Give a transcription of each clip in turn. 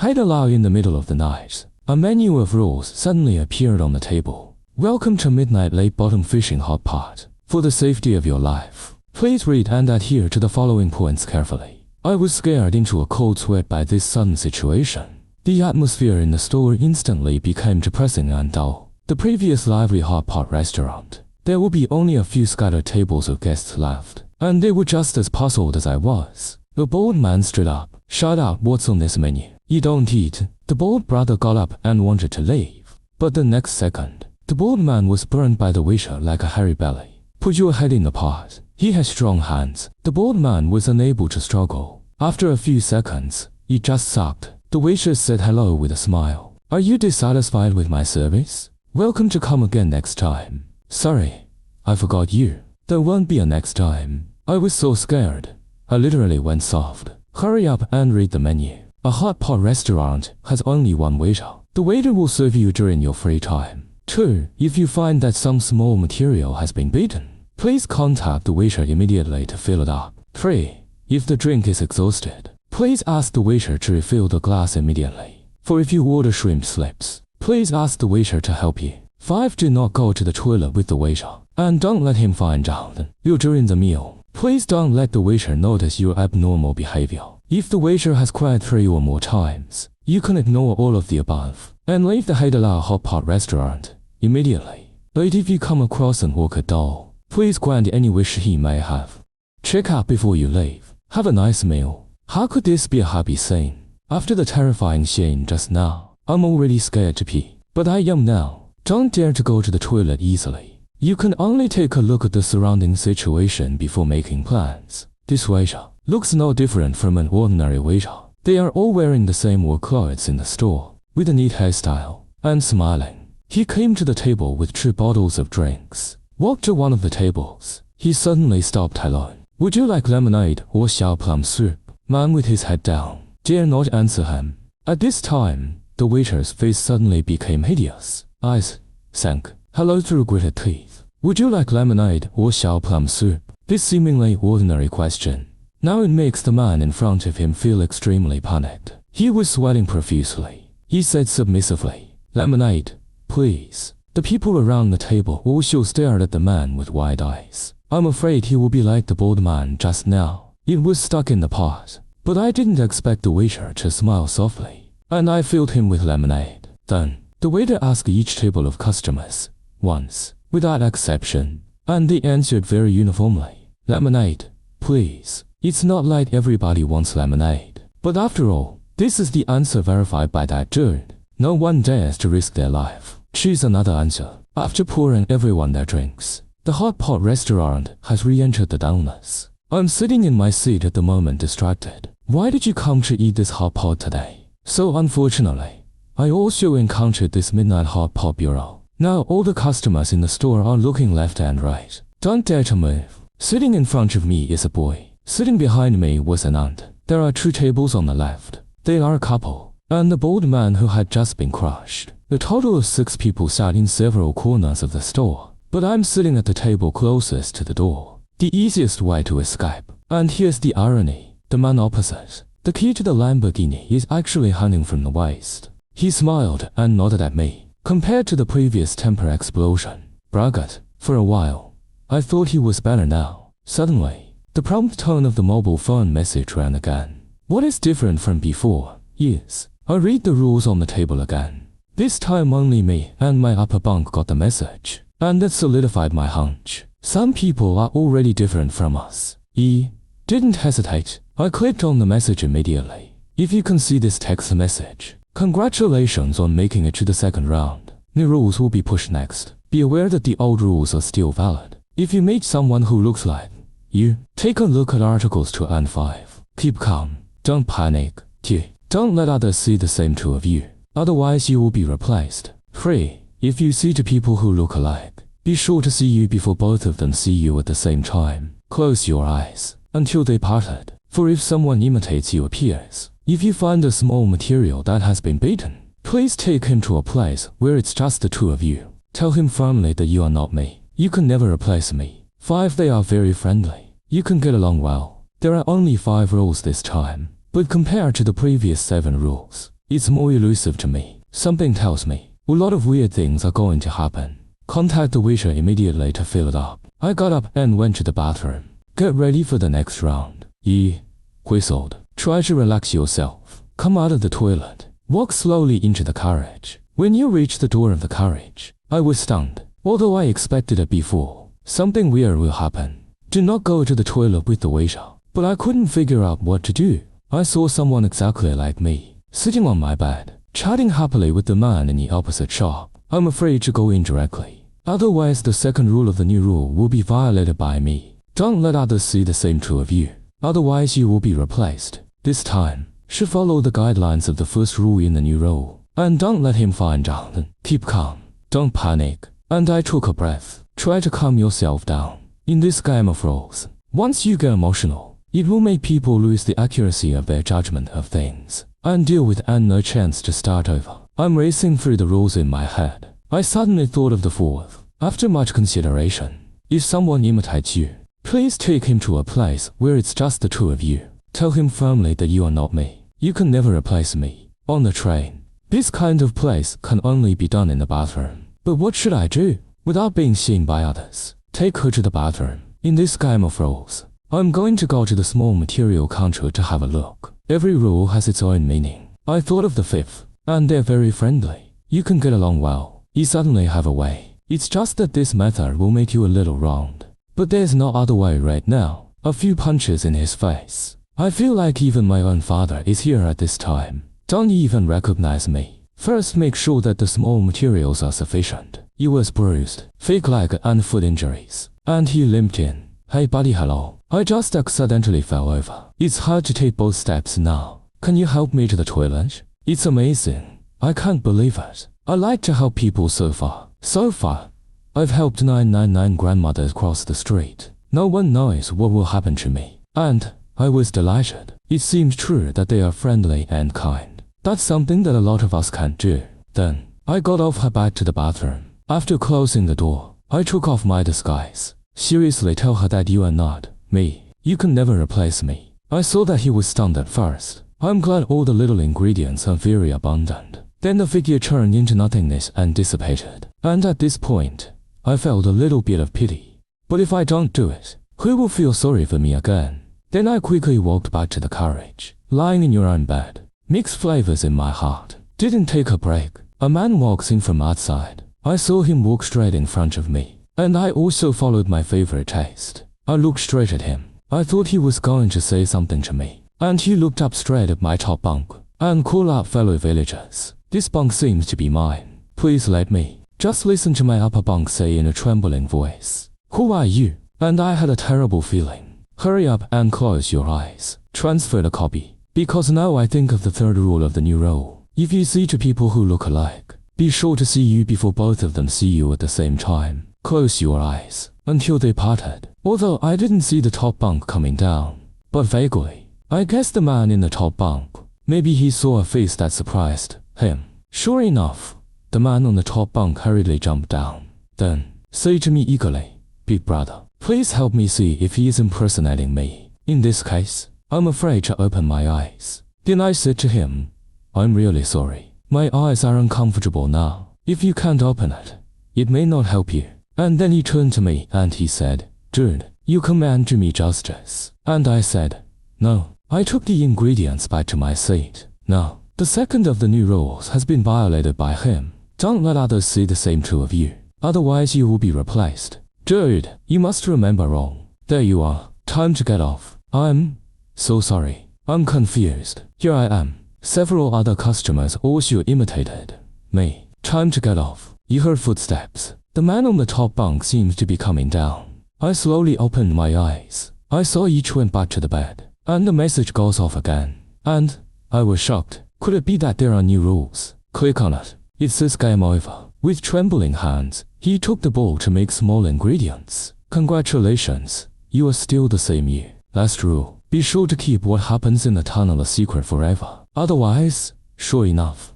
Hide aloud in the middle of the night. A menu of rules suddenly appeared on the table. Welcome to Midnight Lake Bottom Fishing Hotpot. For the safety of your life, please read and adhere to the following points carefully. I was scared into a cold sweat by this sudden situation. The atmosphere in the store instantly became depressing and dull. The previous lively hotpot restaurant. There would be only a few scattered tables of guests left, and they were just as puzzled as I was. The bold man stood up. Shout out, what's on this menu? You don't eat. The bold brother got up and wanted to leave. But the next second, the bold man was burned by the waiter like a hairy belly. Put your head in the pot. He has strong hands. The bold man was unable to struggle. After a few seconds, he just sucked. The waitress said hello with a smile. Are you dissatisfied with my service? Welcome to come again next time. Sorry, I forgot you. There won't be a next time. I was so scared. I literally went soft. Hurry up and read the menu. A hot pot restaurant has only one waiter. The waiter will serve you during your free time. 2. If you find that some small material has been beaten, please contact the waiter immediately to fill it up. 3. If the drink is exhausted, please ask the waiter to refill the glass immediately. 4. If you order shrimp slips, please ask the waiter to help you. 5. Do not go to the toilet with the waiter, and don't let him find out you during the meal. Please don't let the waiter notice your abnormal behavior. If the waiter has cried 3 or more times, you can ignore all of the above and leave the Haidala Hotpot restaurant immediately. 8. If you come across an orchid doll, please grant any wish he may have. Check out before you leave. Have a nice meal. How could this be a happy scene? After the terrifying scene just now, I'm already scared to pee. But I am now. Don't dare to go to the toilet easily. You can only take a look at the surrounding situation before making plans. This waiter looks no different from an ordinary waiter. They are all wearing the same work clothes in the store, with a neat hairstyle, and smiling. He came to the table with 2 bottles of drinks. Walked to one of the tables. He suddenly stopped alone. Would you like lemonade or xiao plum soup? Man with his head down dare not answer him. At this time, the waiter's face suddenly became hideous. Eyes sank. Hello through gritted teeth. Would you like lemonade or xiao plum soup? This seemingly ordinary question. Now it makes the man in front of him feel extremely panicked. He was sweating profusely. He said submissively, lemonade, please. The people around the table also stared at the man with wide eyes. I'm afraid he will be like the bold man just now. It was stuck in the pot. But I didn't expect the waiter to smile softly, and I filled him with lemonade. Then, the waiter asked each table of customers once, without exception, and they answered very uniformly. Lemonade, please. It's not like everybody wants lemonade. But after all, this is the answer verified by that dude. No one dares to risk their life. Choose another answer. After pouring everyone their drinks, the hot pot restaurant has re-entered the dullness. I'm sitting in my seat at the moment distracted. Why did you come to eat this hot pot today? So unfortunately, I also encountered this midnight hot pot bureau. Now all the customers in the store are looking left and right. Don't dare to move. Sitting in front of me is a boy. Sitting behind me was an aunt. There are 2 tables on the left. They are a couple, and the bold man who had just been crushed. A total of 6 people sat in several corners of the store, but I'm sitting at the table closest to the door. The easiest way to escape. And here's the irony. The man opposite, the key to the Lamborghini, is actually hanging from the waist. He smiled and nodded at me. Compared to the previous temper explosion, braggart, for a while, I thought he was better now. Suddenly, the prompt tone of the mobile phone message rang again. What is different from before? Yes, I read the rules on the table again. This time only me and my upper bunk got the message, and that solidified my hunch. Some people are already different from us. Didn't hesitate. I clicked on the message immediately. If you can see this text message, congratulations on making it to the 2nd round. New rules will be pushed next. Be aware that the old rules are still valid. If you meet someone who looks like you, take a look at Articles 2 and 5. Keep calm. Don't panic. 2. Don't let others see the same 2 of you. Otherwise you will be replaced. 3. If you see 2 people who look alike, be sure to see you before both of them see you at the same time. Close your eyes until they parted. For if someone imitates your appearance, if you find a small material that has been beaten, please take him to a place where it's just the 2 of you. Tell him firmly that you are not me. You can never replace me. 5. They are very friendly. You can get along well. There are only 5 rules this time, but compared to the previous 7 rules, it's more elusive to me. Something tells me a lot of weird things are going to happen. Contact the waiter immediately to fill it up. I got up and went to the bathroom. Get ready for the next round. He whistled. Try to relax yourself. Come out of the toilet. Walk slowly into the carriage. When you reach the door of the carriage, I was stunned. Although I expected it before, something weird will happen. Do not go to the toilet with the waiter. But I couldn't figure out what to do. I saw someone exactly like me, sitting on my bed, chatting happily with the man in the opposite shop. I'm afraid to go in directly. Otherwise, the second rule of the new rule will be violated by me. Don't let others see the same two of you. Otherwise, you will be replaced. This time, should follow the guidelines of the first rule in the new rule. And don't let him find out. Keep calm. Don't panic. And I took a breath. Try to calm yourself down. In this game of rules, once you get emotional, it will make people lose the accuracy of their judgment of things and deal with and no chance to start over. I'm racing through the rules in my head. I suddenly thought of the fourth. After much consideration, if someone imitates you, please take him to a place where it's just the two of you. Tell him firmly that you are not me. You can never replace me. On the train, this kind of place can only be done in the bathroom. But what should I do without being seen by others? Take her to the bathroom. In this game of rules, I'm going to go to the small material counter to have a look. Every rule has its own meaning. I thought of the fifth, and they're very friendly. You can get along well. You suddenly have a way. It's just that this method will make you a little wronged. But there's no other way right now. A few punches in his face. I feel like even my own father is here at this time. Don't even recognize me. First, make sure that the small materials are sufficient. He was bruised, fake leg and foot injuries, and he limped in. Hey buddy, hello. I just accidentally fell over. It's hard to take both steps now. Can you help me to the toilet? It's amazing. I can't believe it. I like to help people so far. So far, I've helped 999 grandmothers cross the street. No one knows what will happen to me. And I was delighted. It seems true that they are friendly and kind. That's something that a lot of us can't do. Then, I got off her back to the bathroom. After closing the door, I took off my disguise. Seriously, tell her that you are not me. You can never replace me. I saw that he was stunned at first. I'm glad all the little ingredients are very abundant. Then the figure turned into nothingness and dissipated. And at this point, I felt a little bit of pity. But if I don't do it, who will feel sorry for me again? Then I quickly walked back to the carriage. Lying in your own bed. Mixed flavors in my heart. Didn't take a break. A man walks in from outside. I saw him walk straight in front of me. And I also followed my favorite taste. I looked straight at him. I thought he was going to say something to me. And he looked up straight at my top bunk and called out, fellow villagers. This bunk seems to be mine. Please let me. Just listen to my upper bunk say in a trembling voice. Who are you? And I had a terrible feeling. Hurry up and close your eyes. Transfer the copy. Because now I think of the third rule of the new rule. If you see two people who look alike, be sure to see you before both of them see you at the same time. Close your eyes until they parted. Although I didn't see the top bunk coming down, but vaguely, I guess the man in the top bunk, maybe he saw a face that surprised him. Sure enough, the man on the top bunk hurriedly jumped down. Then, say to me eagerly, Big brother, please help me see if he is impersonating me. In this case, I'm afraid to open my eyes. Then I said to him, I'm really sorry. My eyes are uncomfortable now. If you can't open it, it may not help you. And then he turned to me and he said, Dude, you command to me justice. And I said, No. I took the ingredients back to my seat. No. The second of the new rules has been violated by him. Don't let others see the same two of you. Otherwise you will be replaced. Dude, you must remember wrong. There you are. Time to get off. I'm so sorry. I'm confused. Here I am. Several other customers also imitated me. Time to get off. You heard footsteps. The man on the top bunk seems to be coming down. I slowly opened my eyes. I saw each went back to the bed. And the message goes off again. And I was shocked. Could it be that there are new rules? Click on it. It says game over. With trembling hands, he took the bowl to make small ingredients. Congratulations. You are still the same you. Last rule. Be sure to keep what happens in the tunnel a secret forever. Otherwise, sure enough.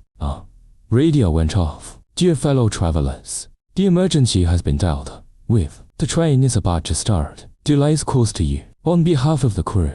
Radio went off. Dear fellow travelers, the emergency has been dealt with. The train is about to start. Delays caused to you. On behalf of the crew,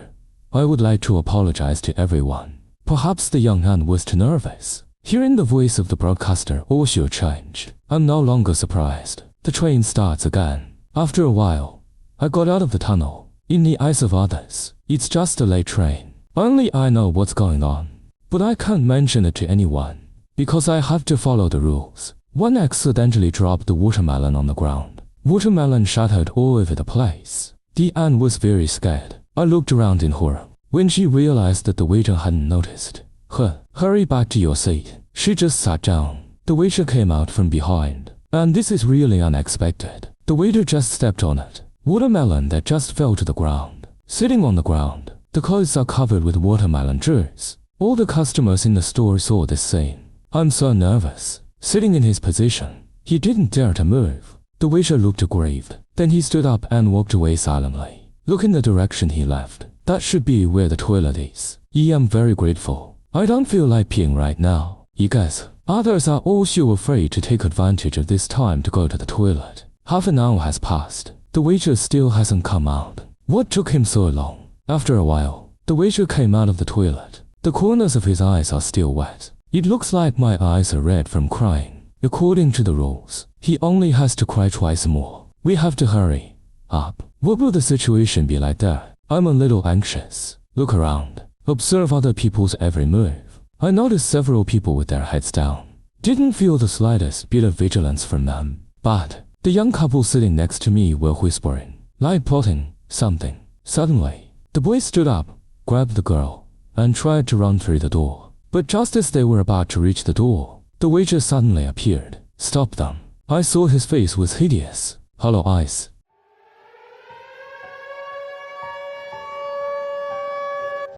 I would like to apologize to everyone. Perhaps the young Ant was too nervous. Hearing the voice of the broadcaster, all should change. I'm no longer surprised. The train starts again. After a while, I got out of the tunnel. In the eyes of others, it's just a late train. Only I know what's going on. But I can't mention it to anyone, because I have to follow the rules. One accidentally dropped the watermelon on the ground. Watermelon shattered all over the place. The Ant was very scared. I looked around in horror. When she realized that the waiter hadn't noticed her, hurry back to your seat. She just sat down. The waiter came out from behind. And this is really unexpected. The waiter just stepped on it. Watermelon that just fell to the ground. Sitting on the ground, the clothes are covered with watermelon juice. All the customers in the store saw this scene. I'm so nervous. Sitting in his position, he didn't dare to move. The waiter looked aggrieved. Then he stood up and walked away silently. Look in the direction he left. That should be where the toilet is. I am very grateful. I don't feel like peeing right now. I guess others are also afraid to take advantage of this time to go to the toilet. Half an hour has passed. The waiter still hasn't come out. What took him so long? After a while, the waiter came out of the toilet. The corners of his eyes are still wet. It looks like my eyes are red from crying. According to the rules, he only has to cry twice more. We have to hurry up. What will the situation be like there? I'm a little anxious. Look around. Observe other people's every move. I noticed several people with their heads down. Didn't feel the slightest bit of vigilance from them. But the young couple sitting next to me were whispering, like plotting something. Suddenly, the boy stood up, grabbed the girl, and tried to run through the door. But just as they were about to reach the door, the waiter suddenly appeared, stopped them. I saw his face was hideous, hollow eyes.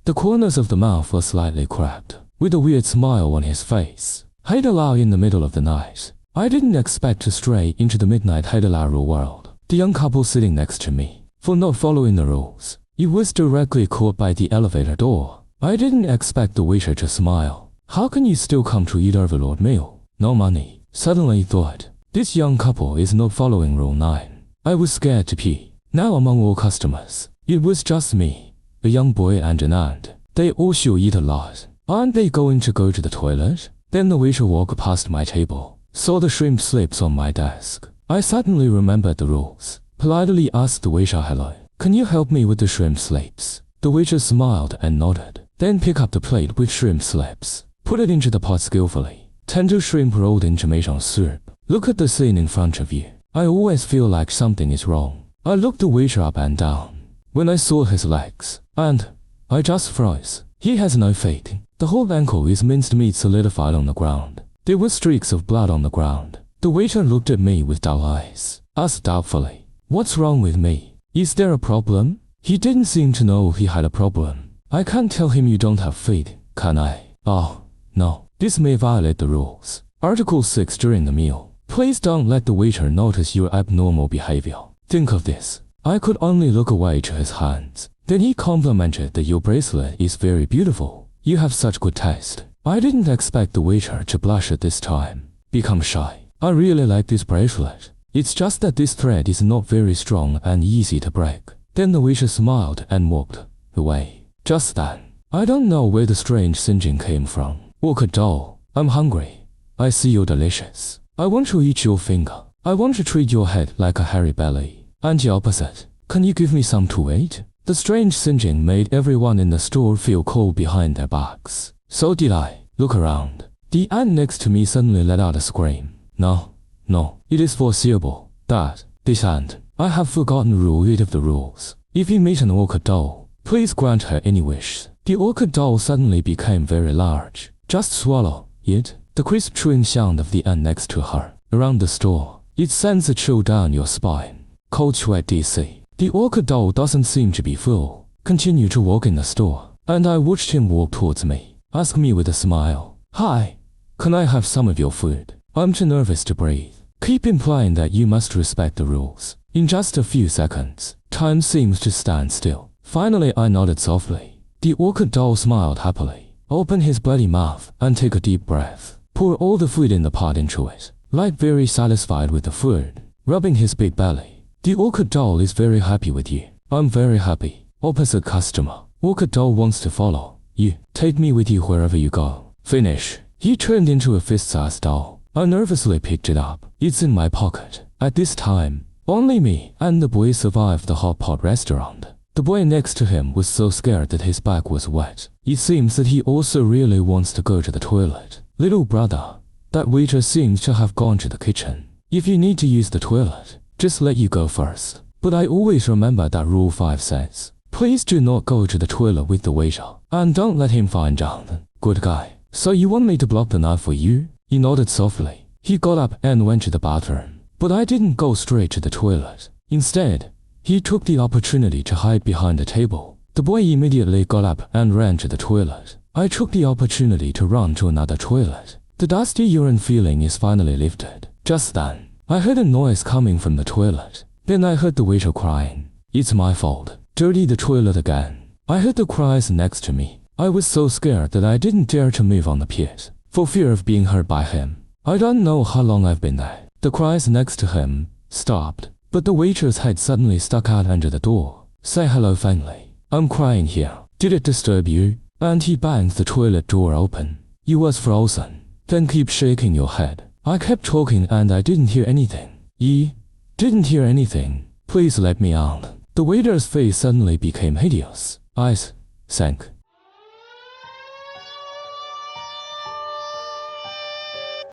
The corners of the mouth were slightly cracked, with a weird smile on his face. Heidelao in the middle of the night. I didn't expect to stray into the midnight Heidelao world. The young couple sitting next to me, for not following the rules. It was directly caught by the elevator door. I didn't expect the waiter to smile. How can you still come to eat overload meal? No money. Suddenly thought, this young couple is not following rule 9. I was scared to pee. Now among all customers, it was just me, a young boy and an aunt. They also eat a lot. Aren't they going to go to the toilet? Then the waiter walked past my table, saw the shrimp slips on my desk. I suddenly remembered the rules. Politely asked the waiter, hello, can you help me with the shrimp slips? The waiter smiled and nodded. Then picked up the plate with shrimp slips, put it into the pot skillfully. Tender shrimp rolled in tomato soup. Look at the scene in front of you. I always feel like something is wrong. I looked the waiter up and down. When I saw his legs, and I just froze. He has no feet. The whole ankle is minced meat solidified on the ground. There were streaks of blood on the ground. The waiter looked at me with dull eyes, asked doubtfully, what's wrong with me? Is there a problem? He didn't seem to know he had a problem. I can't tell him you don't have feet, can I? Oh, no. This may violate the rules. Article 6 during the meal. Please don't let the waiter notice your abnormal behavior. Think of this. I could only look away to his hands. Then he complimented that your bracelet is very beautiful. You have such good taste. I didn't expect the waiter to blush at this time. Become shy. I really like this bracelet. It's just that this thread is not very strong and easy to break. Then the waiter smiled and walked away. Just then, I don't know where the strange singeing came from. Orchid doll, I'm hungry. I see you're delicious. I want to eat your finger. I want to treat your head like a hairy belly. And the opposite. Can you give me some to eat? The strange singeing made everyone in the store feel cold behind their backs. So did I. Look around. The ant next to me suddenly let out a scream. No, it is foreseeable that this ant. I have forgotten rule 8 of the rules. If you meet an orchid doll, please grant her any wish. The orchid doll suddenly became very large. Just swallow it. The crisp chewing sound of the ant next to her. Around the store, it sends a chill down your spine. Cold sweat DC. The orchid doll doesn't seem to be full. Continue to walk in the store. And I watched him walk towards me. Ask me with a smile. Hi, can I have some of your food? I'm too nervous to breathe. Keep implying that you must respect the rules. In just a few seconds, time seems to stand still. Finally, I nodded softly. The orchid doll smiled happily. Open his bloody mouth and take a deep breath. Pour all the food in the pot into it. Like very satisfied with the food. Rubbing his big belly. The orchid doll is very happy with you. I'm very happy. Opposite customer. Orchid doll wants to follow. You, take me with you wherever you go. Finish. He turned into a fist-sized doll. I nervously picked it up. It's in my pocket. At this time, only me and the boy survived the Hotpot restaurant. The boy next to him was so scared that his back was wet. It seems that he also really wants to go to the toilet. Little brother, that waiter seems to have gone to the kitchen. If you need to use the toilet, just let you go first. But I always remember that Rule 5 says, please do not go to the toilet with the waiter, and don't let him find out. Good guy. So you want me to block the knife for you? He nodded softly. He got up and went to the bathroom. But I didn't go straight to the toilet. Instead, he took the opportunity to hide behind a table. The boy immediately got up and ran to the toilet. I took the opportunity to run to another toilet. The dusty urine feeling is finally lifted. Just then, I heard a noise coming from the toilet. Then I heard the waiter crying. It's my fault. Dirty the toilet again. I heard the cries next to me. I was so scared that I didn't dare to move on the pit, for fear of being hurt by him. I don't know how long I've been there. The cries next to him stopped, but the waiter's head suddenly stuck out under the door. Say hello finally. I'm crying here. Did it disturb you? And he banged the toilet door open. You was frozen. Then keep shaking your head. I kept talking and I didn't hear anything. Didn't hear anything. Please let me out. The waiter's face suddenly became hideous. Eyes sank.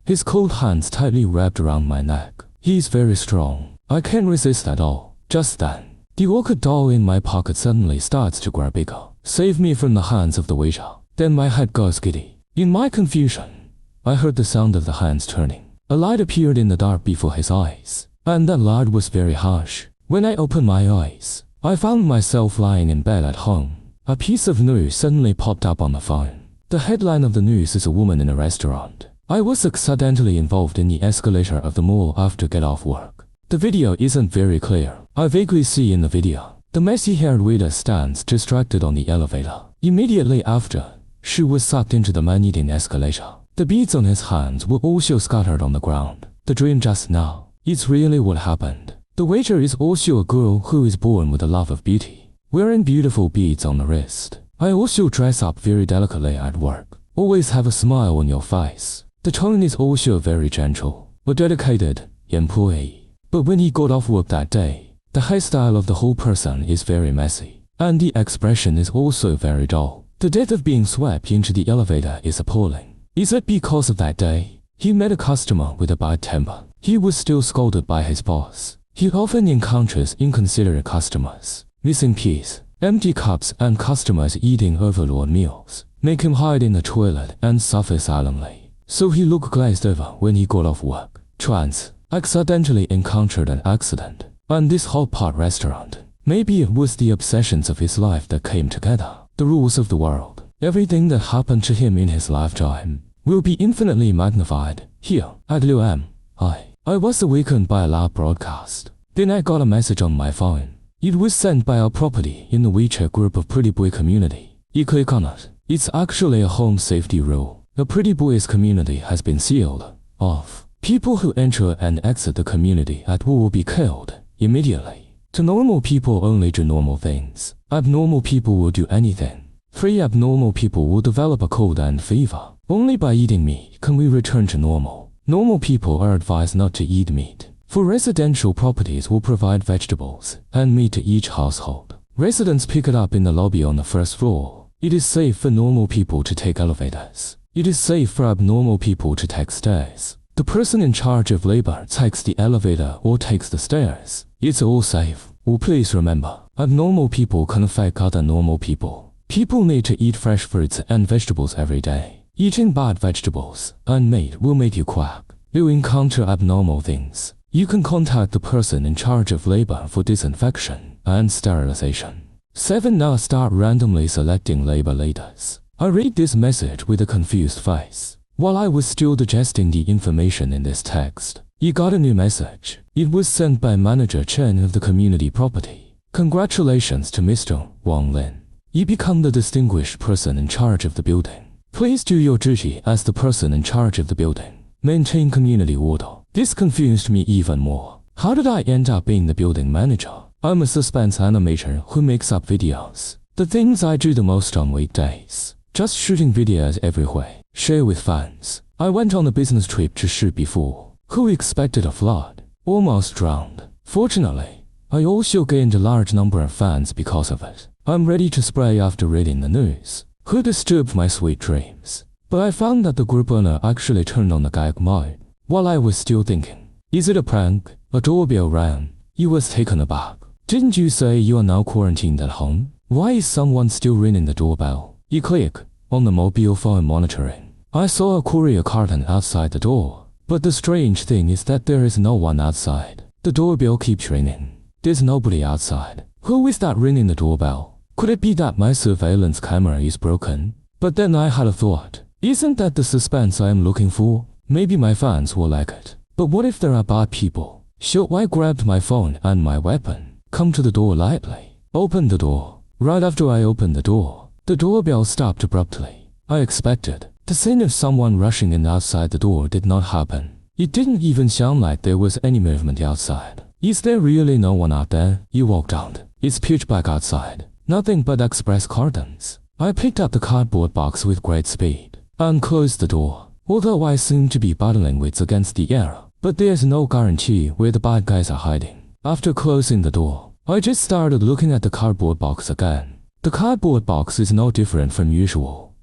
His cold hands tightly wrapped around my neck. He's very strong. I can't resist at all. Just then, the orchid doll in my pocket suddenly starts to grow bigger. Save me from the hands of the waiter. Then my head goes giddy. In my confusion, I heard the sound of the hands turning. A light appeared in the dark before his eyes, and that light was very harsh. When I opened my eyes, I found myself lying in bed at home. A piece of news suddenly popped up on the phone. The headline of the news is a woman in a restaurant. I was accidentally involved in the escalator of the mall after get off work. The video isn't very clear. I vaguely see in the video, the messy-haired waiter stands distracted on the elevator. Immediately after, she was sucked into the man-eating escalator. The beads on his hands were also scattered on the ground. The dream just now. It's really what happened. The waiter is also a girl who is born with a love of beauty, wearing beautiful beads on the wrist. I also dress up very delicately at work. Always have a smile on your face. The tone is also very gentle, a dedicated employee. But when he got off work that day, the hairstyle of the whole person is very messy, and the expression is also very dull. The death of being swept into the elevator is appalling. Is it because of that day? He met a customer with a bad temper. He was still scolded by his boss. He often encounters inconsiderate customers, missing keys, empty cups, and customers eating overload meals. Make him hide in the toilet and suffer silently. So he looked glazed over when he got off work. Chance accidentally encountered an accident, and this Hotpot restaurant. Maybe it was the obsessions of his life that came together. The rules of the world. Everything that happened to him in his lifetime will be infinitely magnified. Here, at Liu M. I was awakened by a loud broadcast. Then I got a message on my phone. It was sent by our property in the WeChat group of Pretty Boy community. You click on it. It's actually a home safety rule. The Pretty Boys community has been sealed off. People who enter and exit the community at will be killed immediately. To normal people only do normal things. Abnormal people will do anything. 3 abnormal people will develop a cold and fever. Only by eating meat can we return to normal. Normal people are advised not to eat meat. For residential properties will provide vegetables and meat to each household. Residents pick it up in the lobby on the first floor. It is safe for normal people to take elevators. It is safe for abnormal people to take stairs. The person in charge of labor takes the elevator or takes the stairs. It's all safe. Well, please remember, abnormal people can affect other normal people. People need to eat fresh fruits and vegetables every day. Eating bad vegetables and meat will make you quack. You encounter abnormal things. You can contact the person in charge of labor for disinfection and sterilization. 7. Now start randomly selecting labor leaders. I read this message with a confused face. While I was still digesting the information in this text, you got a new message. It was sent by Manager Chen of the community property. Congratulations to Mr. Wang Lin. You become the distinguished person in charge of the building. Please do your duty as the person in charge of the building. Maintain community order. This confused me even more. How did I end up being the building manager? I'm a suspense animator who makes up videos. The things I do the most on weekdays. just shooting videos everywhere, share with fans. I went on a business trip to shoot before. Who expected a flood? Almost drowned. Fortunately, I also gained a large number of fans because of it. I'm ready to spray after reading the news. Who disturbed my sweet dreams? But I found that the group owner actually turned on the gag mode. While I was still thinking, is it a prank? A doorbell rang. He was taken aback. Didn't you say you are now quarantined at home? Why is someone still ringing the doorbell? You click on the mobile phone monitoring. I saw a courier carton outside the door. But the strange thing is that there is no one outside. The doorbell keeps ringing. There's nobody outside. Who is that ringing the doorbell? Could it be that my surveillance camera is broken? But then I had a thought. Isn't that the suspense I am looking for? Maybe my fans will like it. But what if there are bad people? So I grabbed my phone and my weapon. Come to the door lightly. Open the door. Right after I opened the doorbell stopped abruptly. I expected. The scene of someone rushing in outside the door did not happen. It didn't even sound like there was any movement outside. Is there really no one out there? You walked out. It's pitch black outside. Nothing but express curtains. I picked up the cardboard box with great speed and closed the door. Although I seem to be battling wits against the air, but there's no guarantee where the bad guys are hiding. After closing the door, I just started looking at the cardboard box again. The cardboard box is no different from usual.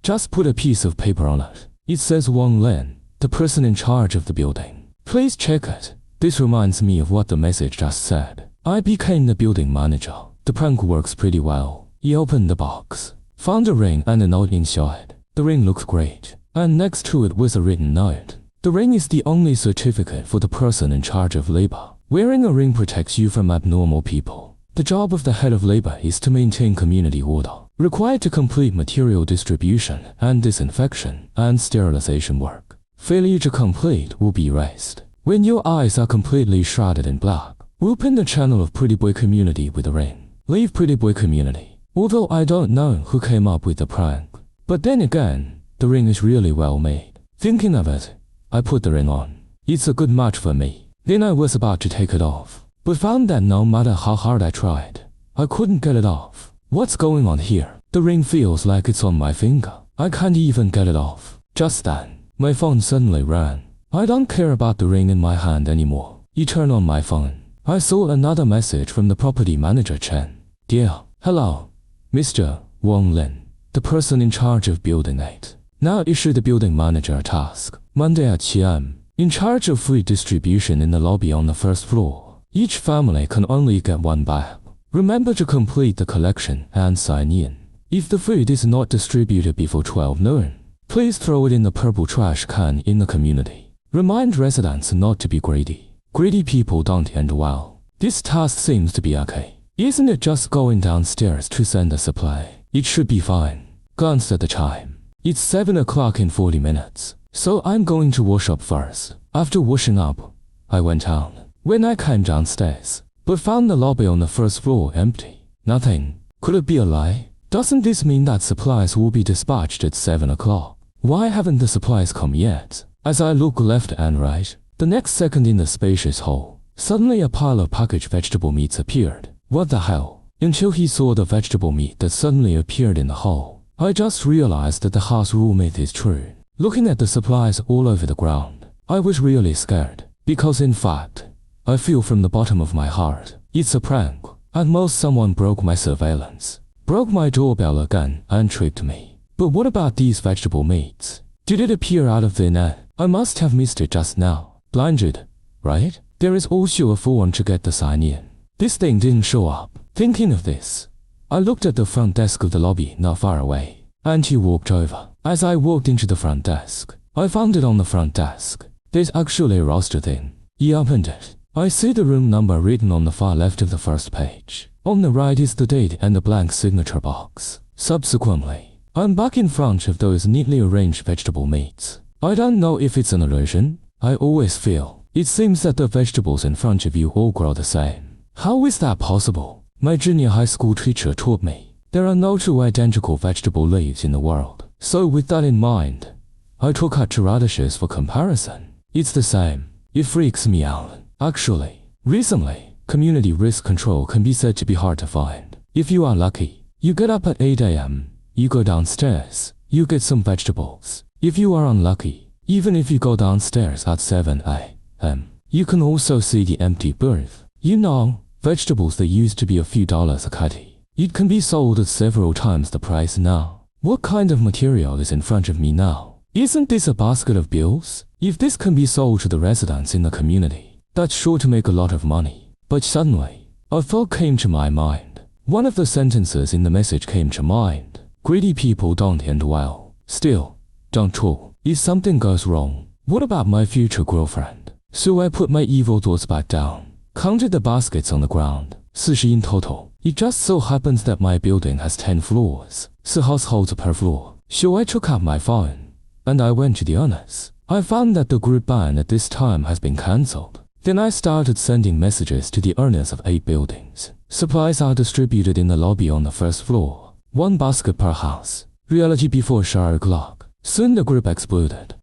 Just put a piece of paper on it. It says Wang Lin, the person in charge of the building. Please check it. This reminds me of what the message just said. I became the building manager. The prank works pretty well. He opened the box, found a ring and a note inside. The ring looked great, and next to it was a written note. The ring is the only certificate for the person in charge of labor. Wearing a ring protects you from abnormal people. The job of the head of labor is to maintain community order, required to complete material distribution and disinfection and sterilization work. Failure to complete will be erased. When your eyes are completely shrouded in black, open the channel of Pretty Boy Community with a ring. Leave Pretty Boy Community. Although I don't know who came up with the prank. But then again, the ring is really well made. Thinking of it, I put the ring on. It's a good match for me. Then I was about to take it off, but found that no matter how hard I tried, I couldn't get it off. What's going on here? The ring feels like it's on my finger. I can't even get it off. Just then, my phone suddenly rang. I don't care about the ring in my hand anymore. You turn on my phone. I saw another message from the property manager Chen. Dear, hello, Mr. Wang Lin, the person in charge of Building 8. Now issue the building manager a task. Monday at 7 a.m. In charge of food distribution in the lobby on the first floor. Each family can only get one bag. Remember to complete the collection and sign in. If the food is not distributed before 12 noon, please throw it in the purple trash can in the community. Remind residents not to be greedy. Greedy people don't end well. This task seems to be okay. Isn't it just going downstairs to send a supply? It should be fine. Glanced at the time. It's 7 o'clock in 40 minutes. So I'm going to wash up first. After washing up, I went down. When I came downstairs, but found the lobby on the first floor empty. Nothing. Could it be a lie? Doesn't this mean that supplies will be dispatched at 7 o'clock? Why haven't the supplies come yet? As I look left and right, the next second in the spacious hall, suddenly a pile of packaged vegetable meats appeared. What the hell? Until he saw the vegetable meat that suddenly appeared in the hall, I just realized that the house rule myth is true. Looking at the supplies all over the ground, I was really scared. Because in fact, I feel from the bottom of my heart, it's a prank. At most someone broke my surveillance, broke my doorbell again and tricked me. But what about these vegetable meats? Did it appear out of thin air? I must have missed it just now. Blinded, right? There is also a form to get the sign in. This thing didn't show up. Thinking of this, I looked at the front desk of the lobby not far away, and he walked over. As I walked into the front desk, I found it on the front desk. There's actually a roster thing. He opened it. I see the room number written on the far left of the first page. On the right is the date and the blank signature box. Subsequently, I'm back in front of those neatly arranged vegetable meats. I don't know if it's an illusion. I always feel it seems that the vegetables in front of you all grow the same. How is that possible? My junior high school teacher taught me there are no two identical vegetable leaves in the world. So with that in mind, I took out two radishes for comparison. It's the same. It freaks me out. Actually, recently, Community risk control can be said to be hard to find. If you are lucky, you get up at 8 a.m., you go downstairs, you get some vegetables. If you are unlucky, even if you go downstairs at 7 a.m., you can also see the empty booth. You know, vegetables that used to be a few dollars a cutty. It can be sold at several times the price now. What kind of material is in front of me now? Isn't this a basket of bills? If this can be sold to the residents in the community, that's sure to make a lot of money. But suddenly, a thought came to my mind. One of the sentences in the message came to mind. Greedy people don't end well. Still, don't talk. If something goes wrong, what about my future girlfriend? So I put my evil thoughts back down, counted the baskets on the ground, 40 in total. It just so happens that my building has 10 floors, 4 households per floor. So I took out my phone, and I went to the owners. I found that the group ban at this time has been cancelled. Then I started sending messages to the owners of 8 buildings. Supplies are distributed in the lobby on the first floor. 1 basket per house. Reality before 12 o'clock. Soon the group exploded.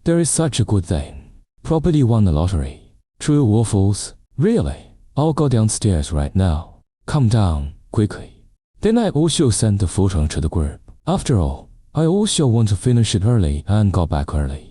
There is such a good thing. Property won the lottery. True or false? Really? I'll go downstairs right now. Come down, quickly. Then I also sent the photo to the group. After all, I also want to finish it early and go back early.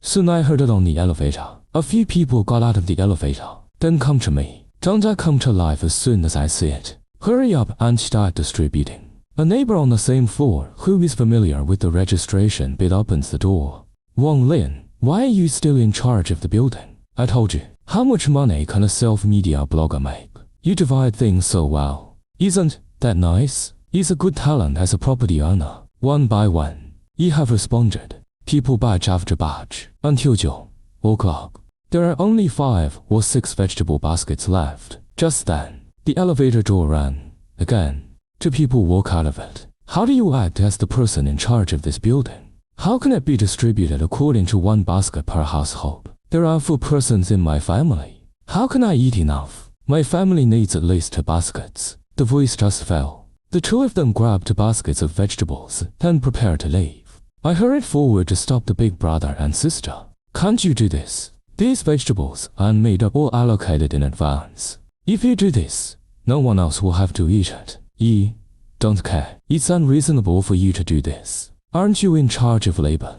Soon I heard it on the elevator. A few people got out of the elevator. Then come to me. Don't I come to life as soon as I see it? Hurry up and start distributing. A neighbor on the same floor who is familiar with the registration bit opens the door. Wang Lin, why are you still in charge of the building? I told you. How much money can a self-media blogger make? You divide things so well. Isn't that nice? He's a good talent as a property owner. One by one, you have responded. People batch after batch, until 2 o'clock. There are only 5 or 6 vegetable baskets left. Just then, the elevator door ran. Again, 2 people walk out of it. How do you act as the person in charge of this building? How can it be distributed according to 1 basket per household? There are 4 persons in my family. How can I eat enough? My family needs at least 2 baskets. The voice just fell. The 2 of them grabbed 2 baskets of vegetables and prepared to leave. I hurried forward to stop the big brother and sister. Can't you do this? These vegetables aren't made up or allocated in advance. If you do this, no one else will have to eat it. You don't care. It's unreasonable for you to do this. Aren't you in charge of labor?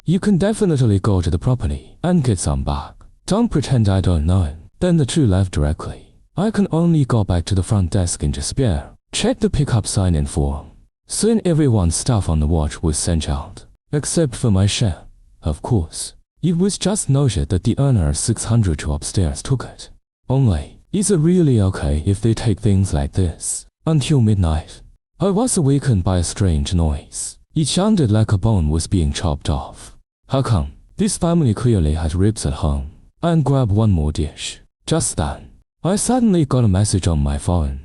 You can definitely go to the property and get some back. Don't pretend I don't know. Then the 2 left directly. I can only go back to the front desk in despair. Check the pickup sign-in form. Soon everyone's stuff on the watch was sent out, except for my share, of course. It was just noted that the owner of 602 upstairs took it. Only, is it really okay if they take things like this? Until midnight, I was awakened by a strange noise. It sounded like a bone was being chopped off. How come? This family clearly had ribs at home. And grab 1 more dish. Just then, I suddenly got a message on my phone.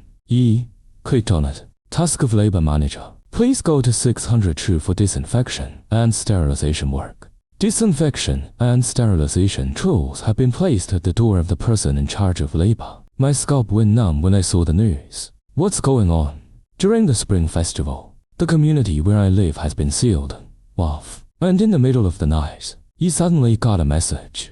Clicked on it. Task of Labor Manager. Please go to 602 for disinfection and sterilization work. Disinfection and sterilization tools have been placed at the door of the person in charge of labor. My scalp went numb when I saw the news. What's going on? During the Spring Festival, the community where I live has been sealed off. And in the middle of the night, he suddenly got a message.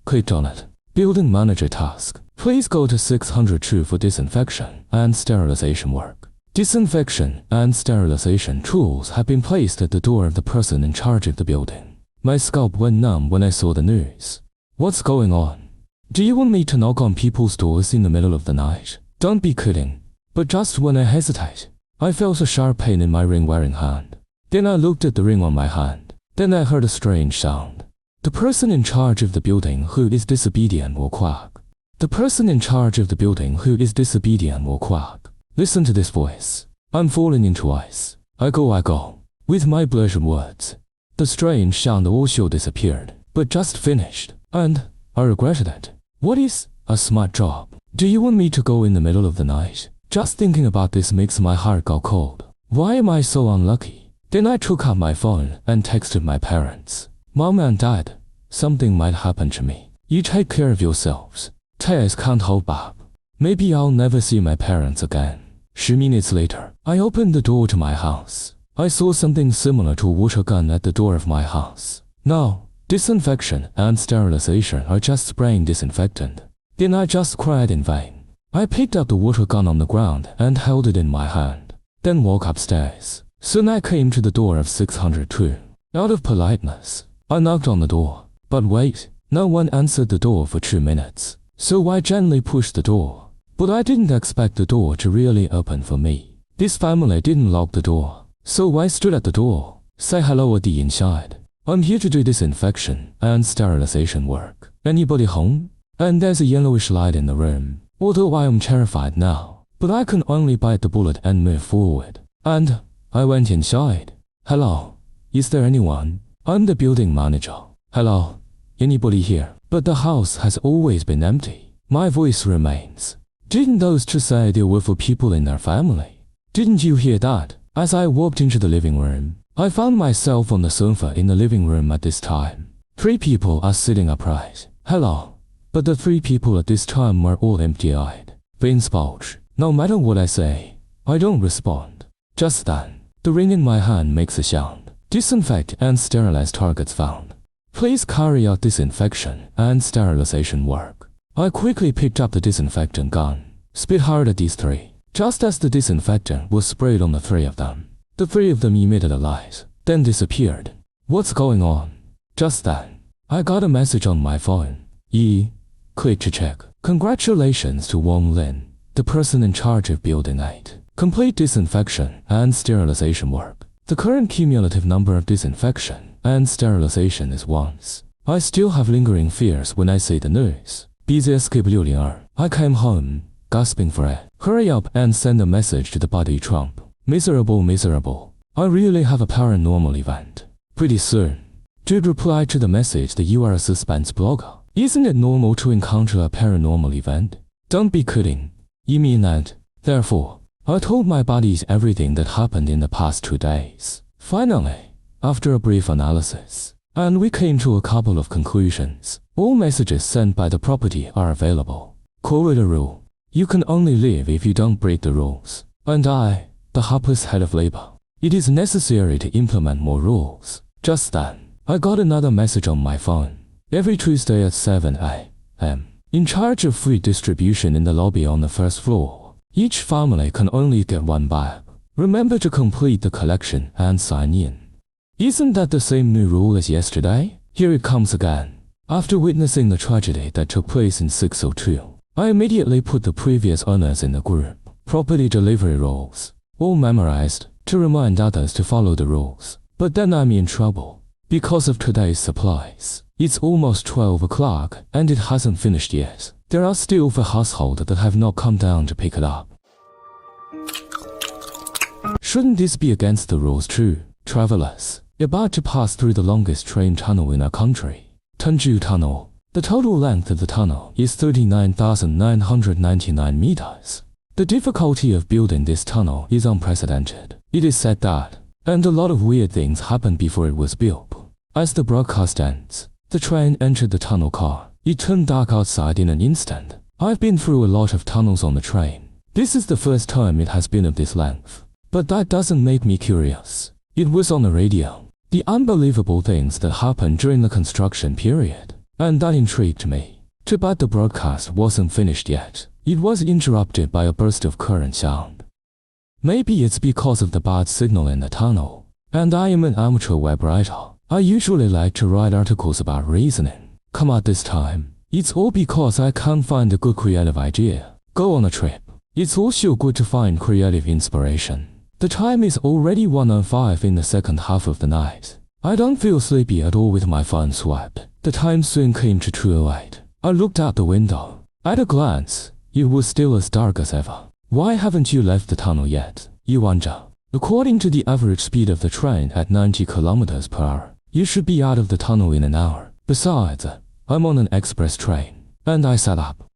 Clicked on it. Building Manager task. Please go to 602 for disinfection and sterilization work. Disinfection and sterilization tools have been placed at the door of the person in charge of the building. My scalp went numb when I saw the news. What's going on? Do you want me to knock on people's doors in the middle of the night? Don't be kidding. But just when I hesitate, I felt a sharp pain in my ring-wearing hand. Then I looked at the ring on my hand. Then I heard a strange sound. The person in charge of the building who is disobedient will quack. The person in charge of the building who is disobedient will quack. Listen to this voice. I'm falling into ice. I go. With my blurted words. The strange sound also disappeared, but just finished. And I regretted it. What is a smart job? Do you want me to go in the middle of the night? Just thinking about this makes my heart go cold. Why am I so unlucky? Then I took out my phone and texted my parents. Mom and Dad, something might happen to me. You take care of yourselves. Tears can't hold back. Maybe I'll never see my parents again. 10 minutes later, I opened the door to my house. I saw something similar to a water gun at the door of my house. No, disinfection and sterilization are just spraying disinfectant. Then I just cried in vain. I picked up the water gun on the ground and held it in my hand, then walked upstairs. Soon I came to the door of 602. Out of politeness, I knocked on the door. But wait, no one answered the door for 2 minutes. So I gently pushed the door. But I didn't expect the door to really open for me. This family didn't lock the door. So I stood at the door, say hello at the inside. I'm here to do disinfection and sterilization work. Anybody home? And there's a yellowish light in the room. Although I am terrified now, but I can only bite the bullet and move forward. And I went inside. Hello, is there anyone? I'm the building manager. Hello, anybody here? But the house has always been empty. My voice remains. Didn't those two say there were 4 people in their family? Didn't you hear that? As I walked into the living room, I found myself on the sofa in the living room at this time. 3 people are sitting upright. Hello. But the 3 people at this time were all empty-eyed. Veins bulge. No matter what I say, I don't respond. Just then, the ring in my hand makes a sound. Disinfect and sterilize targets found. Please carry out disinfection and sterilization work. I quickly picked up the disinfectant gun, spit hard at these 3. Just as the disinfectant was sprayed on the 3 of them, the 3 of them emitted a light, then disappeared. What's going on? Just then, I got a message on my phone. Click to check. Congratulations to Wong Lin, the person in charge of Building 8. Complete disinfection and sterilization work. The current cumulative number of disinfection and sterilization is 1. I still have lingering fears when I see the news. BZSK602. I came home, gasping for air. Hurry up and send a message to the body Trump. Miserable, miserable. I really have a paranormal event. Pretty soon. Dude replied to the message that you are a suspense blogger. Isn't it normal to encounter a paranormal event? Don't be kidding. You mean that? Therefore, I told my buddies everything that happened in the past 2 days. Finally, after a brief analysis, and we came to a couple of conclusions. All messages sent by the property are available. Corridor rule. You can only leave if you don't break the rules. And I, the hapless head of labor, it is necessary to implement more rules. Just then, I got another message on my phone. Every Tuesday at 7 a.m. In charge of food distribution in the lobby on the 1st floor. Each family can only get 1 bag. Remember to complete the collection and sign in. Isn't that the same new rule as yesterday? Here it comes again. After witnessing the tragedy that took place in 602, I immediately put the previous owners in the group. Property delivery rules. All memorized, to remind others to follow the rules. But then I'm in trouble. Because of today's supplies. It's almost 12 o'clock and it hasn't finished yet. There are still 4 households that have not come down to pick it up. Shouldn't this be against the rules too? Travelers, about to pass through the longest train tunnel in our country, Tenju Tunnel. The total length of the tunnel is 39,999 meters. The difficulty of building this tunnel is unprecedented. It is said that, and a lot of weird things happened before it was built. As the broadcast ends, the train entered the tunnel car. It turned dark outside in an instant. I've been through a lot of tunnels on the train. This is the first time it has been of this length. But that doesn't make me curious. It was on the radio. The unbelievable things that happened during the construction period. And that intrigued me. Too bad the broadcast wasn't finished yet. It was interrupted by a burst of current sound. Maybe it's because of the bad signal in the tunnel. And I am an amateur web writer. I usually like to write articles about reasoning. Come at this time. It's all because I can't find a good creative idea. Go on a trip. It's also good to find creative inspiration. The time is already 1:05 in the second half of the night. I don't feel sleepy at all with my phone swapped. The time soon came to 2:08. I looked out the window. At a glance, it was still as dark as ever. Why haven't you left the tunnel yet? You wonder. According to the average speed of the train at 90 kilometers per hour, you should be out of the tunnel in an hour. Besides, I'm on an express train, and I sat up.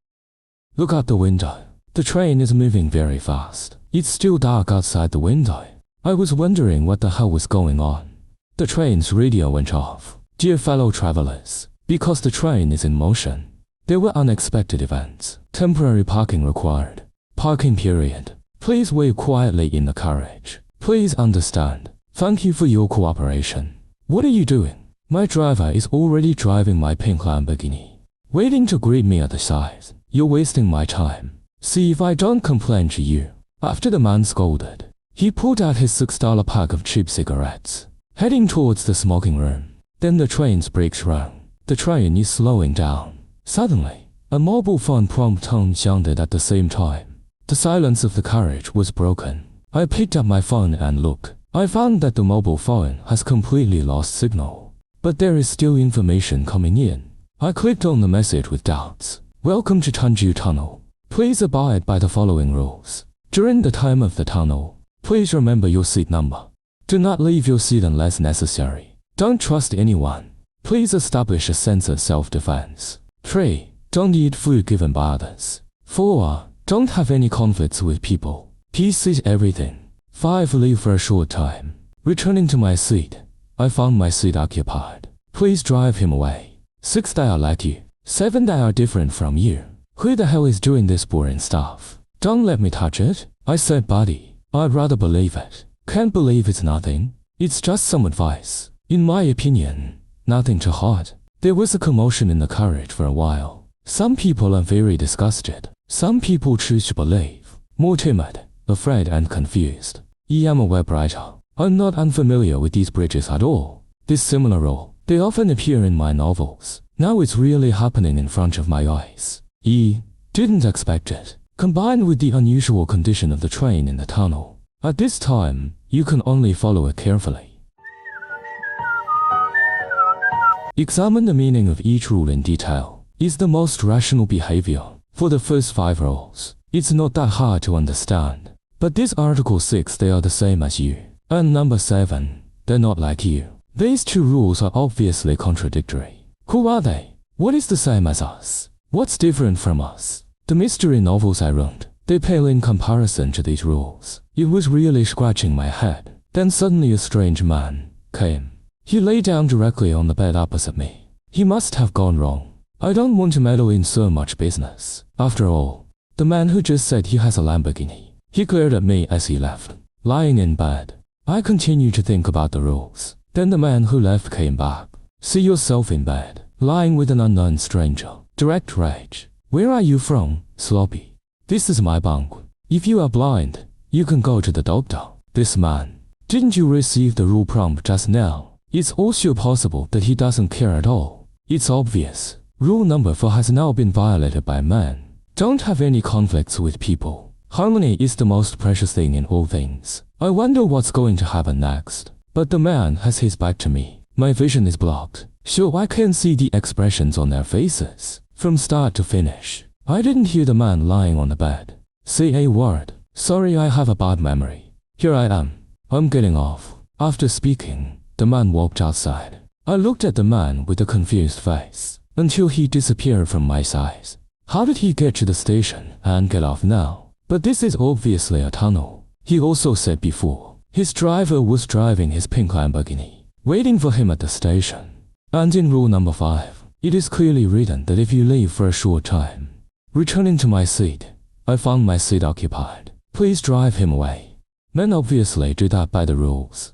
Look out the window. The train is moving very fast. It's still dark outside the window. I was wondering what the hell was going on. The train's radio went off. Dear fellow travelers, because the train is in motion, there were unexpected events. Temporary parking required. Parking period. Please wait quietly in the carriage. Please understand. Thank you for your cooperation. What are you doing? My driver is already driving my pink Lamborghini, waiting to greet me at the side. You're wasting my time. See if I don't complain to you. After the man scolded, he pulled out his $6 pack of cheap cigarettes, heading towards the smoking room. Then the train's brakes run. The train is slowing down. Suddenly, a mobile phone prompt tone sounded at the same time. The silence of the carriage was broken. I picked up my phone and looked. I found that the mobile phone has completely lost signal, but there is still information coming in. I clicked on the message with doubts. Welcome to Changju Tunnel. Please abide by the following rules. During the time of the tunnel, please remember your seat number. Do not leave your seat unless necessary. Don't trust anyone. Please establish a sense of self-defense. 3. Don't eat food given by others. 4. Don't have any conflicts with people. Peace is everything. 5. Leave for a short time. Returning to my seat, I found my seat occupied. Please drive him away. 6. They are like you. 7. They are different from you. Who the hell is doing this boring stuff? Don't let me touch it. I said, buddy, I'd rather believe it. Can't believe it's nothing. It's just some advice. In my opinion, nothing too hard. There was a commotion in the carriage for a while. Some people are very disgusted. Some people choose to believe. More timid, afraid and confused. I am a web writer. I'm not unfamiliar with these bridges at all. This similar role, they often appear in my novels. Now it's really happening in front of my eyes. I didn't expect it. Combined with the unusual condition of the train in the tunnel. At this time, you can only follow it carefully. Examine the meaning of each rule in detail. Is the most rational behavior. For the first 5 rules, it's not that hard to understand. But this Article 6, they are the same as you. And number 7, they're not like you. These 2 rules are obviously contradictory. Who are they? What is the same as us? What's different from us? The mystery novels I wrote, they pale in comparison to these rules. It was really scratching my head. Then suddenly a strange man came. He lay down directly on the bed opposite me. He must have gone wrong. I don't want to meddle in so much business. After all, the man who just said he has a Lamborghini. He glared at me as he left. Lying in bed, I continued to think about the rules. Then the man who left came back. See yourself in bed, lying with an unknown stranger. Direct rage. Where are you from, sloppy? This is my bunk. If you are blind, you can go to the doctor. This man. Didn't you receive the rule prompt just now? It's also possible that he doesn't care at all. It's obvious. Rule number 4 has now been violated by man. Don't have any conflicts with people. Harmony is the most precious thing in all things. I wonder what's going to happen next. But the man has his back to me. My vision is blocked, so I can't see the expressions on their faces. From start to finish, I didn't hear the man lying on the bed say a word. Sorry, I have a bad memory. Here I am. I'm getting off. After speaking, the man walked outside. I looked at the man with a confused face until he disappeared from my sight. How did he get to the station and get off now? But this is obviously a tunnel. He also said before, his driver was driving his pink Lamborghini, waiting for him at the station. And in rule number 5, it is clearly written that if you leave for a short time. Returning to my seat, I found my seat occupied. Please drive him away. Men obviously do that by the rules.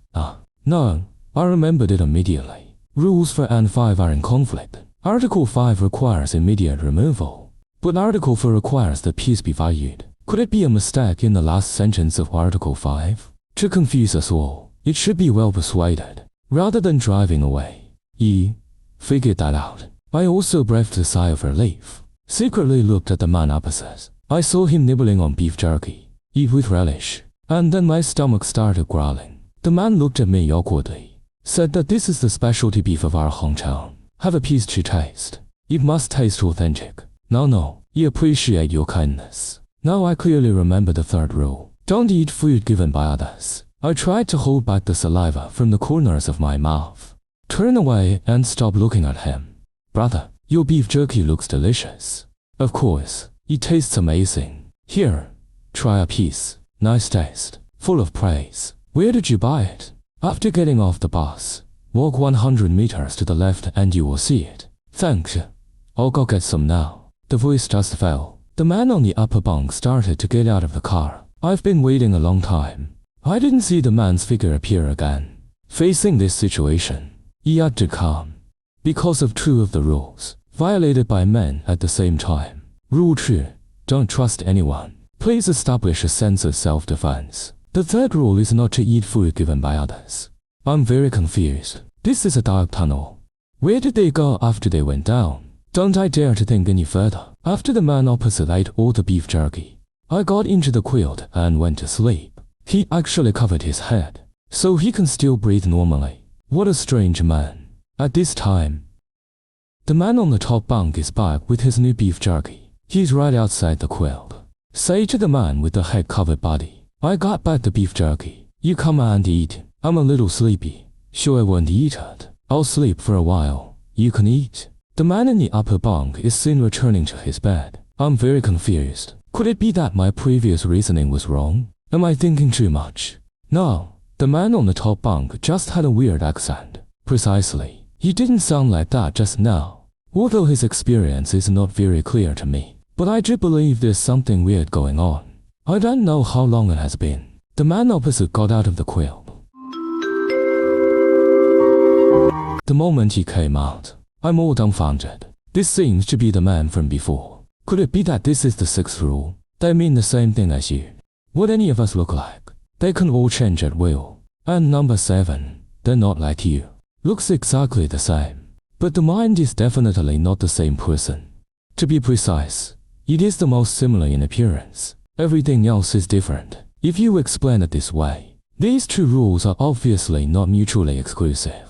No, I remembered it immediately. Rules 4 and 5 are in conflict. Article 5 requires immediate removal, but Article 4 requires that peace be valued. Could it be a mistake in the last sentence of Article 5? To confuse us all, it should be well persuaded, rather than driving away. Figured that out. I also breathed a sigh of relief. Secretly looked at the man opposite. I saw him nibbling on beef jerky. Eat with relish. And then my stomach started growling. The man looked at me awkwardly. Said that this is the specialty beef of our hometown. Have a piece to taste. It must taste authentic. No, I appreciate your kindness. Now I clearly remember the 3rd rule. Don't eat food given by others. I tried to hold back the saliva from the corners of my mouth. Turn away and stop looking at him. Brother, your beef jerky looks delicious. Of course, it tastes amazing. Here, try a piece. Nice taste. Full of praise. Where did you buy it? After getting off the bus, walk 100 meters to the left and you will see it. Thanks. I'll go get some now. The voice just fell. The man on the upper bunk started to get out of the car. I've been waiting a long time. I didn't see the man's figure appear again. Facing this situation, he had to come. Because of two of the rules, violated by men at the same time. Rule 2. Don't trust anyone. Please establish a sense of self-defense. The third rule is not to eat food given by others. I'm very confused. This is a dark tunnel. Where did they go after they went down? Don't I dare to think any further. After the man opposite ate all the beef jerky, I got into the quilt and went to sleep. He actually covered his head, so he can still breathe normally. What a strange man. At this time, the man on the top bunk is back with his new beef jerky. He's right outside the quilt. Say to the man with the head-covered body, I got back the beef jerky. You come and eat. I'm a little sleepy. Sure I won't eat it. I'll sleep for a while. You can eat. The man in the upper bunk is soon returning to his bed. I'm very confused. Could it be that my previous reasoning was wrong? Am I thinking too much? No. The man on the top bunk just had a weird accent. Precisely. He didn't sound like that just now. Although his experience is not very clear to me. But I do believe there's something weird going on. I don't know how long it has been. The man opposite got out of the quilt. The moment he came out, I'm all dumbfounded. This seems to be the man from before. Could it be that this is the 6th rule? They mean the same thing as you. What any of us look like. They can all change at will. And number 7, they're not like you. Looks exactly the same. But the mind is definitely not the same person. To be precise, it is the most similar in appearance. Everything else is different. If you explain it this way, these two rules are obviously not mutually exclusive.